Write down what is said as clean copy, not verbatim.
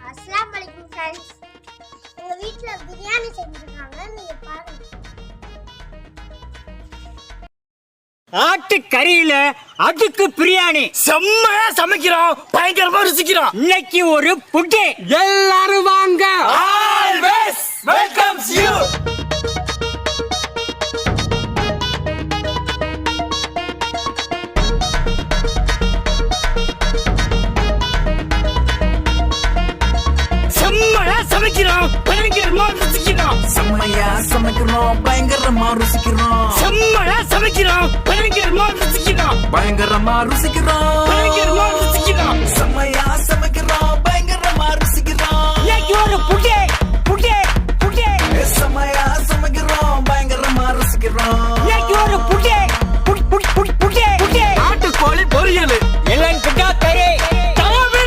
அஸ்ஸலாமு அலைக்கும் ஃப்ரெண்ட்ஸ். எங்க வீட்ல பிரியாணி செஞ்சிருக்காங்க, நீங்க பாருங்க. ஆட்டுக்கறியில அதுக்கு பிரியாணி செம்மையா சமைக்கிறோம், பயங்கரமா ருசிக்கிறோம். இன்னைக்கு ஒரு புட்டு. எல்லாரும் வாங்க. Always welcomes you. செம்மையா சமைக்கிறோம், பயங்கரமா ருசிக்கிறோம். செம்மையா சமைக்கிறோம், பயங்கரமா ருசிக்கிறோம். செம்மையா சமைக்கிறோம், பயங்கரமா ருசிக்கிறோம். பயங்கரமா ருசிக்கிறோம். பயங்கரமா ருசிக்கிறோம். செம்மையா